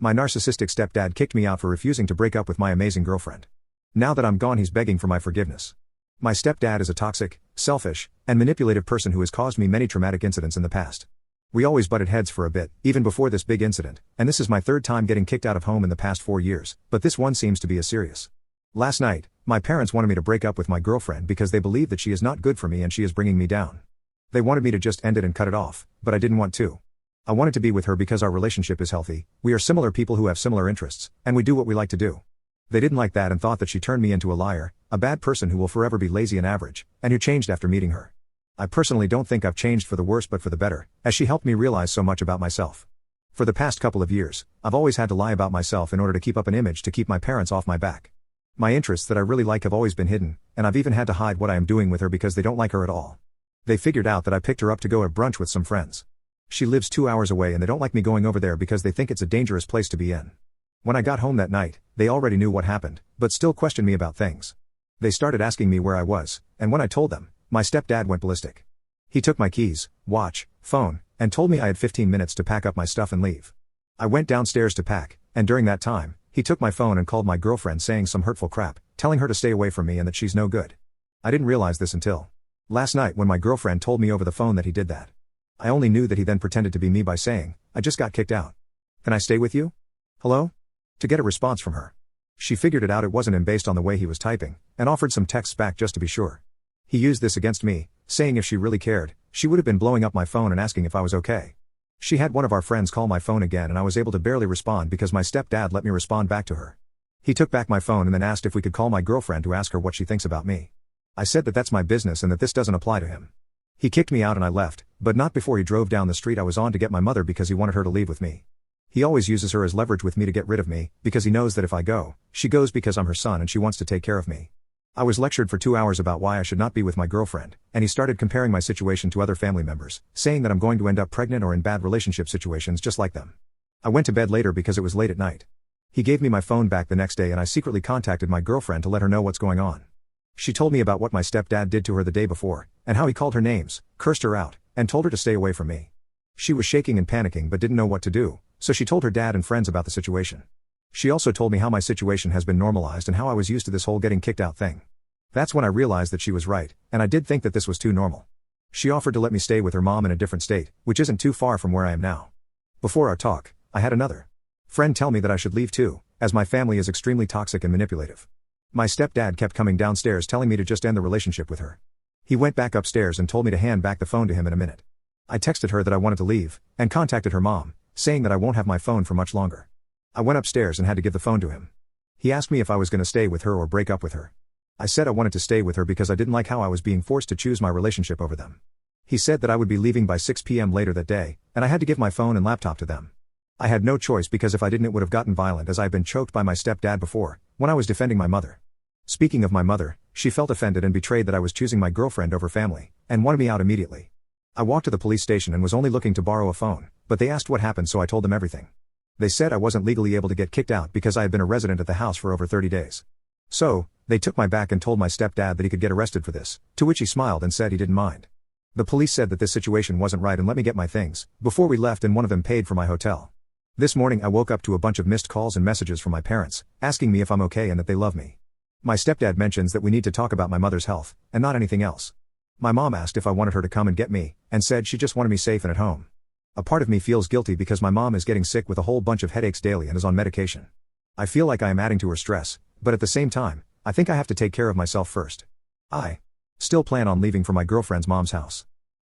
My narcissistic stepdad kicked me out for refusing to break up with my amazing girlfriend. Now that I'm gone, he's begging for my forgiveness. My stepdad is a toxic, selfish, and manipulative person who has caused me many traumatic incidents in the past. We always butted heads for a bit, even before this big incident, and this is my third time getting kicked out of home in the past 4 years, but this one seems to be as serious. Last night, my parents wanted me to break up with my girlfriend because they believe that she is not good for me and she is bringing me down. They wanted me to just end it and cut it off, but I didn't want to. I wanted to be with her because our relationship is healthy, we are similar people who have similar interests, and we do what we like to do. They didn't like that and thought that she turned me into a liar, a bad person who will forever be lazy and average, and who changed after meeting her. I personally don't think I've changed for the worse but for the better, as she helped me realize so much about myself. For the past couple of years, I've always had to lie about myself in order to keep up an image to keep my parents off my back. My interests that I really like have always been hidden, and I've even had to hide what I am doing with her because they don't like her at all. They figured out that I picked her up to go have brunch with some friends. She lives 2 hours away and they don't like me going over there because they think it's a dangerous place to be in. When I got home that night, they already knew what happened, but still questioned me about things. They started asking me where I was, and when I told them, my stepdad went ballistic. He took my keys, watch, phone, and told me I had 15 minutes to pack up my stuff and leave. I went downstairs to pack, and during that time, he took my phone and called my girlfriend saying some hurtful crap, telling her to stay away from me and that she's no good. I didn't realize this until last night when my girlfriend told me over the phone that he did that. I only knew that he then pretended to be me by saying, "I just got kicked out. Can I stay with you? Hello?" To get a response from her. She figured it out it wasn't him based on the way he was typing, and offered some texts back just to be sure. He used this against me, saying if she really cared, she would have been blowing up my phone and asking if I was okay. She had one of our friends call my phone again and I was able to barely respond because my stepdad let me respond back to her. He took back my phone and then asked if we could call my girlfriend to ask her what she thinks about me. I said that that's my business and that this doesn't apply to him. He kicked me out and I left, but not before he drove down the street I was on to get my mother because he wanted her to leave with me. He always uses her as leverage with me to get rid of me, because he knows that if I go, she goes because I'm her son and she wants to take care of me. I was lectured for 2 hours about why I should not be with my girlfriend, and he started comparing my situation to other family members, saying that I'm going to end up pregnant or in bad relationship situations just like them. I went to bed later because it was late at night. He gave me my phone back the next day and I secretly contacted my girlfriend to let her know what's going on. She told me about what my stepdad did to her the day before, and how he called her names, cursed her out, and told her to stay away from me. She was shaking and panicking but didn't know what to do, so she told her dad and friends about the situation. She also told me how my situation has been normalized and how I was used to this whole getting kicked out thing. That's when I realized that she was right, and I did think that this was too normal. She offered to let me stay with her mom in a different state, which isn't too far from where I am now. Before our talk, I had another friend tell me that I should leave too, as my family is extremely toxic and manipulative. My stepdad kept coming downstairs telling me to just end the relationship with her. He went back upstairs and told me to hand back the phone to him in a minute. I texted her that I wanted to leave, and contacted her mom, saying that I won't have my phone for much longer. I went upstairs and had to give the phone to him. He asked me if I was going to stay with her or break up with her. I said I wanted to stay with her because I didn't like how I was being forced to choose my relationship over them. He said that I would be leaving by 6 p.m. later that day, and I had to give my phone and laptop to them. I had no choice because if I didn't it would have gotten violent as I had been choked by my stepdad before, when I was defending my mother. Speaking of my mother, she felt offended and betrayed that I was choosing my girlfriend over family, and wanted me out immediately. I walked to the police station and was only looking to borrow a phone, but they asked what happened so I told them everything. They said I wasn't legally able to get kicked out because I had been a resident at the house for over 30 days. So, they took my back and told my stepdad that he could get arrested for this, to which he smiled and said he didn't mind. The police said that this situation wasn't right and let me get my things, before we left, and one of them paid for my hotel. This morning I woke up to a bunch of missed calls and messages from my parents, asking me if I'm okay and that they love me. My stepdad mentions that we need to talk about my mother's health, and not anything else. My mom asked if I wanted her to come and get me, and said she just wanted me safe and at home. A part of me feels guilty because my mom is getting sick with a whole bunch of headaches daily and is on medication. I feel like I am adding to her stress, but at the same time, I think I have to take care of myself first. I still plan on leaving for my girlfriend's mom's house.